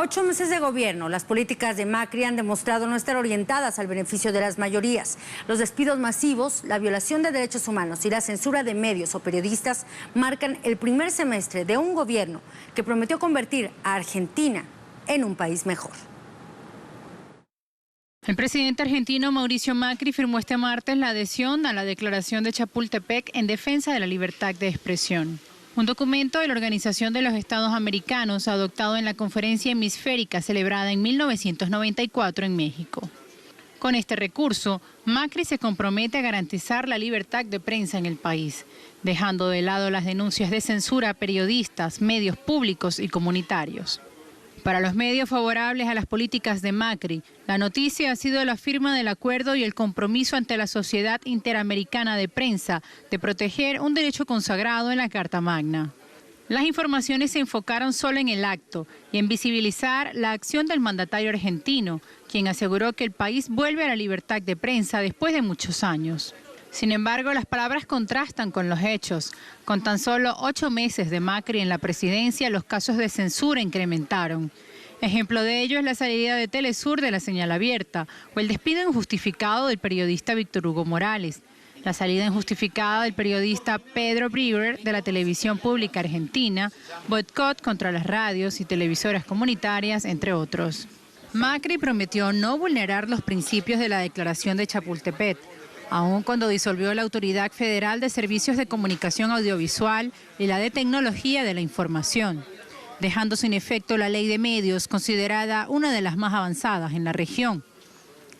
A 8 meses de gobierno, las políticas de Macri han demostrado no estar orientadas al beneficio de las mayorías. Los despidos masivos, la violación de derechos humanos y la censura de medios o periodistas marcan el primer semestre de un gobierno que prometió convertir a Argentina en un país mejor. El presidente argentino Mauricio Macri firmó este martes la adhesión a la Declaración de Chapultepec en defensa de la libertad de expresión. Un documento de la Organización de los Estados Americanos adoptado en la Conferencia Hemisférica celebrada en 1994 en México. Con este recurso, Macri se compromete a garantizar la libertad de prensa en el país, dejando de lado las denuncias de censura a periodistas, medios públicos y comunitarios. Para los medios favorables a las políticas de Macri, la noticia ha sido la firma del acuerdo y el compromiso ante la Sociedad Interamericana de Prensa de proteger un derecho consagrado en la Carta Magna. Las informaciones se enfocaron solo en el acto y en visibilizar la acción del mandatario argentino, quien aseguró que el país vuelve a la libertad de prensa después de muchos años. Sin embargo, las palabras contrastan con los hechos. Con tan solo 8 meses de Macri en la presidencia, los casos de censura incrementaron. Ejemplo de ello es la salida de Telesur de la señal abierta o el despido injustificado del periodista Víctor Hugo Morales, la salida injustificada del periodista Pedro Breuer de la televisión pública argentina, boicot contra las radios y televisoras comunitarias, entre otros. Macri prometió no vulnerar los principios de la Declaración de Chapultepec, aun cuando disolvió la Autoridad Federal de Servicios de Comunicación Audiovisual y la de Tecnología de la Información, dejando sin efecto la Ley de Medios, considerada una de las más avanzadas en la región,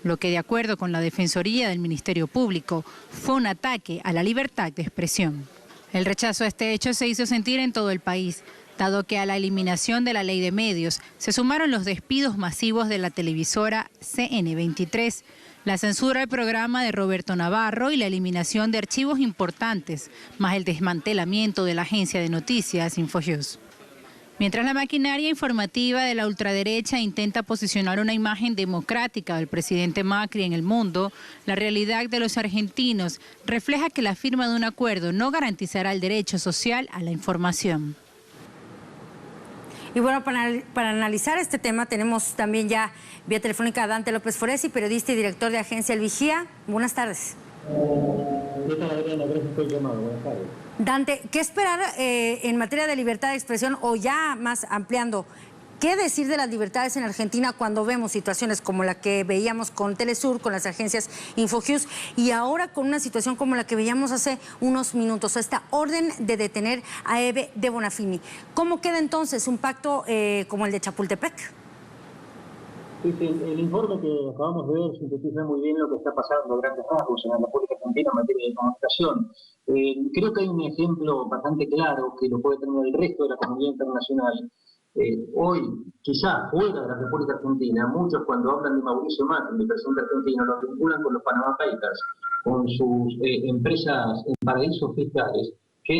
lo que, de acuerdo con la Defensoría del Ministerio Público, fue un ataque a la libertad de expresión. El rechazo a este hecho se hizo sentir en todo el país, dado que a la eliminación de la Ley de Medios se sumaron los despidos masivos de la televisora CN23, la censura del programa de Roberto Navarro y la eliminación de archivos importantes, más el desmantelamiento de la agencia de noticias Infonews. Mientras la maquinaria informativa de la ultraderecha intenta posicionar una imagen democrática del presidente Macri en el mundo, la realidad de los argentinos refleja que la firma de un acuerdo no garantizará el derecho social a la información. Y bueno, para analizar este tema tenemos también ya vía telefónica a Dante López Foresi, periodista y director de Agencia El Vigía. Buenas tardes. ¿Qué tal, Adriana? Gracias por el llamado. Buenas tardes. Dante, ¿qué esperar en materia de libertad de expresión o ya más ampliando? ¿Qué decir de las libertades en Argentina cuando vemos situaciones como la que veíamos con Telesur, con las agencias Infonews y ahora con una situación como la que veíamos hace unos minutos, esta orden de detener a Eve de Bonafini? ¿Cómo queda entonces un pacto como el de Chapultepec? Sí, el informe que acabamos de ver sintetiza muy bien lo que está pasando a grandes rasgos en la República Argentina en materia de comunicación. Creo que hay un ejemplo bastante claro que lo puede tener el resto de la comunidad internacional. Hoy, quizás fuera de la República Argentina, muchos cuando hablan de Mauricio Macri, el presidente argentino, lo vinculan con los Panama Papers, con sus empresas en paraísos fiscales, que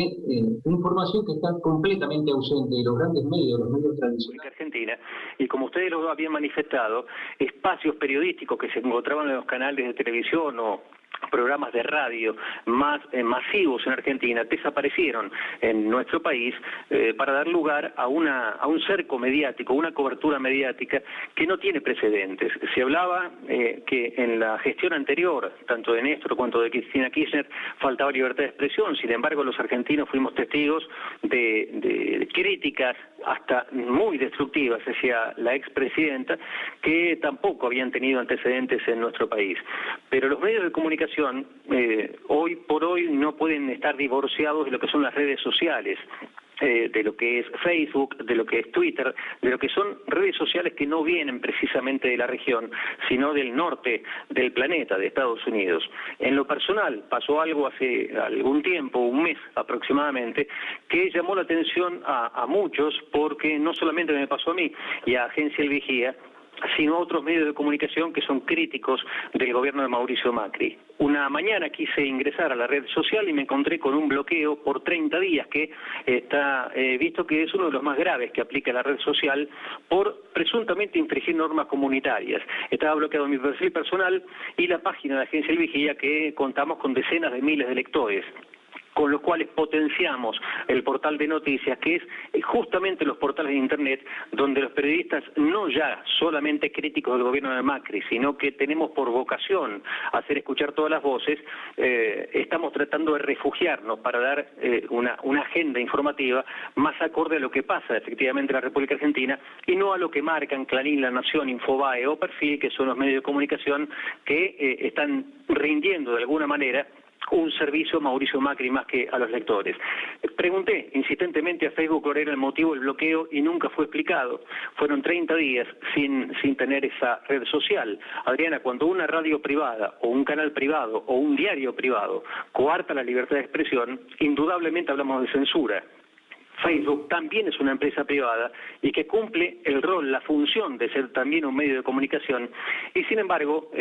información que está completamente ausente de los grandes medios, los medios tradicionales. Argentina, y como ustedes lo habían manifestado, espacios periodísticos que se encontraban en los canales de televisión o programas de radio más masivos en Argentina desaparecieron en nuestro país para dar lugar a un cerco mediático, una cobertura mediática que no tiene precedentes. Se hablaba que en la gestión anterior, tanto de Néstor cuanto de Cristina Kirchner, faltaba libertad de expresión. Sin embargo, los argentinos fuimos testigos de críticas hasta muy destructivas hacia la expresidenta, que tampoco habían tenido antecedentes en nuestro país. Pero los medios de comunicación hoy por hoy no pueden estar divorciados de lo que son las redes sociales, de lo que es Facebook, de lo que es Twitter, de lo que son redes sociales que no vienen precisamente de la región, sino del norte del planeta, de Estados Unidos. En lo personal, pasó algo hace algún tiempo, un mes aproximadamente, que llamó la atención a muchos, porque no solamente me pasó a mí y a Agencia El Vigía, sino a otros medios de comunicación que son críticos del gobierno de Mauricio Macri. Una mañana quise ingresar a la red social y me encontré con un bloqueo por 30 días que está visto que es uno de los más graves que aplica la red social por presuntamente infringir normas comunitarias. Estaba bloqueado mi perfil personal y la página de Agencia El Vigía, que contamos con decenas de miles de lectores. con los cuales potenciamos el portal de noticias, que es justamente los portales de Internet, donde los periodistas, no ya solamente críticos del gobierno de Macri, sino que tenemos por vocación hacer escuchar todas las voces, estamos tratando de refugiarnos para dar una agenda informativa más acorde a lo que pasa efectivamente en la República Argentina y no a lo que marcan Clarín, La Nación, Infobae o Perfil, que son los medios de comunicación que están rindiendo de alguna manera un servicio a Mauricio Macri más que a los lectores. Pregunté insistentemente a Facebook cuál era el motivo del bloqueo y nunca fue explicado. Fueron 30 días sin tener esa red social. Adriana, cuando una radio privada o un canal privado o un diario privado coarta la libertad de expresión, indudablemente hablamos de censura. Facebook también es una empresa privada y que cumple el rol, la función de ser también un medio de comunicación y sin embargo,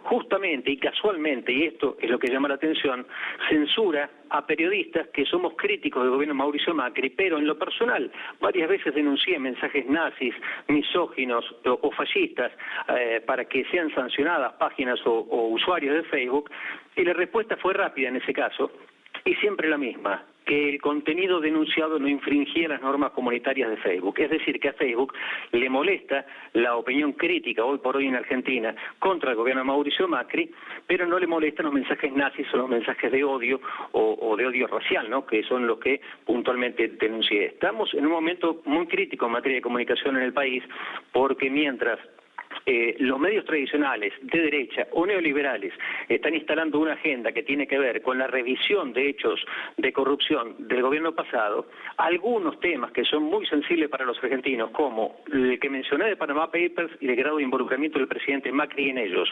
justamente y casualmente, y esto es lo que llama la atención, censura a periodistas que somos críticos del gobierno de Mauricio Macri, pero en lo personal varias veces denuncié mensajes nazis, misóginos o fascistas para que sean sancionadas páginas o usuarios de Facebook y la respuesta fue rápida en ese caso y siempre la misma, que el contenido denunciado no infringía las normas comunitarias de Facebook. Es decir, que a Facebook le molesta la opinión crítica hoy por hoy en Argentina contra el gobierno de Mauricio Macri, pero no le molestan los mensajes nazis o los mensajes de odio o de odio racial, ¿no?, que son los que puntualmente denuncié. Estamos en un momento muy crítico en materia de comunicación en el país, porque mientras los medios tradicionales de derecha o neoliberales están instalando una agenda que tiene que ver con la revisión de hechos de corrupción del gobierno pasado, algunos temas que son muy sensibles para los argentinos, como el que mencioné de Panama Papers y el grado de involucramiento del presidente Macri en ellos,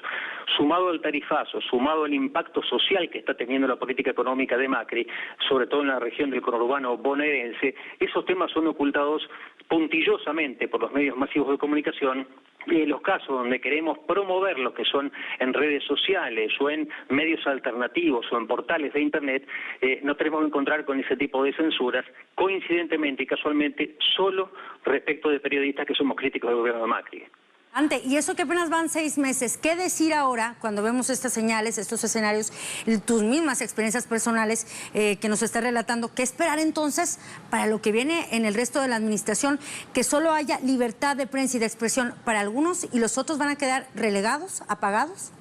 sumado al tarifazo, sumado al impacto social que está teniendo la política económica de Macri, sobre todo en la región del conurbano bonaerense, esos temas son ocultados puntillosamente por los medios masivos de comunicación. Y en los casos donde queremos promover lo que son en redes sociales o en medios alternativos o en portales de Internet, nos tenemos que encontrar con ese tipo de censuras, coincidentemente y casualmente solo respecto de periodistas que somos críticos del gobierno de Macri. Ante, y eso que apenas van 6 meses, ¿qué decir ahora cuando vemos estas señales, estos escenarios, tus mismas experiencias personales que nos está relatando? ¿Qué esperar entonces para lo que viene en el resto de la administración? Que solo haya libertad de prensa y de expresión para algunos y los otros van a quedar relegados, apagados.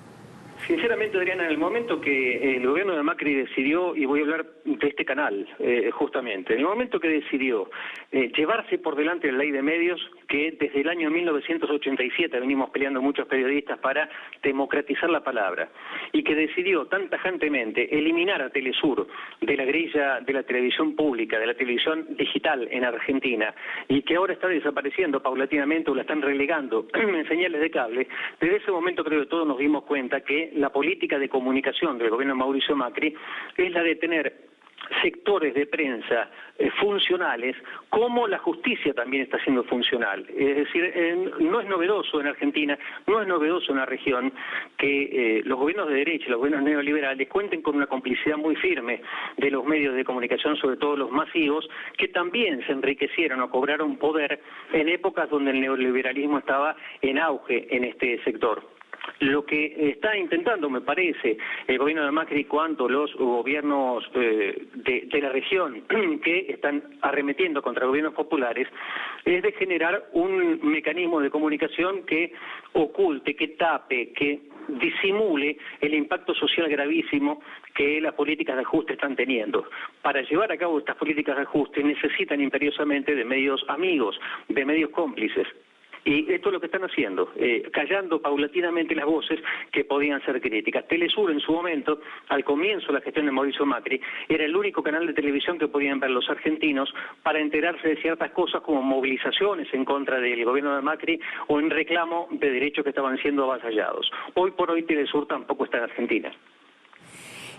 Sinceramente, Adriana, en el momento que el gobierno de Macri decidió, y voy a hablar de este canal justamente, en el momento que decidió llevarse por delante la ley de medios, que desde el año 1987 venimos peleando muchos periodistas para democratizar la palabra, y que decidió tan tajantemente eliminar a Telesur de la grilla de la televisión pública, de la televisión digital en Argentina, y que ahora está desapareciendo paulatinamente o la están relegando en señales de cable, desde ese momento creo que todos nos dimos cuenta que la política de comunicación del gobierno de Mauricio Macri es la de tener sectores de prensa funcionales, como la justicia también está siendo funcional. Es decir, no es novedoso en Argentina, no es novedoso en la región que los gobiernos de derecha, los gobiernos neoliberales cuenten con una complicidad muy firme de los medios de comunicación, sobre todo los masivos, que también se enriquecieron o cobraron poder en épocas donde el neoliberalismo estaba en auge en este sector. Lo que está intentando, me parece, el gobierno de Macri cuanto los gobiernos de la región que están arremetiendo contra gobiernos populares, es de generar un mecanismo de comunicación que oculte, que tape, que disimule el impacto social gravísimo que las políticas de ajuste están teniendo. Para llevar a cabo estas políticas de ajuste necesitan imperiosamente de medios amigos, de medios cómplices. Y esto es lo que están haciendo, callando paulatinamente las voces que podían ser críticas. Telesur en su momento, al comienzo de la gestión de Mauricio Macri, era el único canal de televisión que podían ver los argentinos para enterarse de ciertas cosas como movilizaciones en contra del gobierno de Macri o en reclamo de derechos que estaban siendo avasallados. Hoy por hoy Telesur tampoco está en Argentina.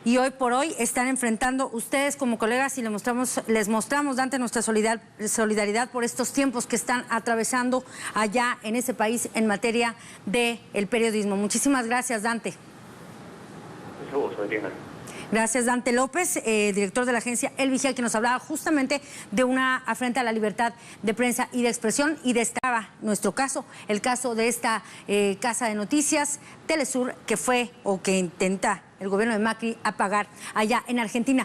Y hoy por hoy están enfrentando ustedes como colegas y les mostramos, Dante, nuestra solidaridad por estos tiempos que están atravesando allá en ese país en materia del periodismo. Muchísimas gracias, Dante. Muchas gracias, Adriana. Gracias, Dante López, director de la agencia El Vigía, que nos hablaba justamente de una afrenta a la libertad de prensa y de expresión, y destacaba nuestro caso, el caso de esta casa de noticias, Telesur, que fue o que intenta el gobierno de Macri apagar allá en Argentina.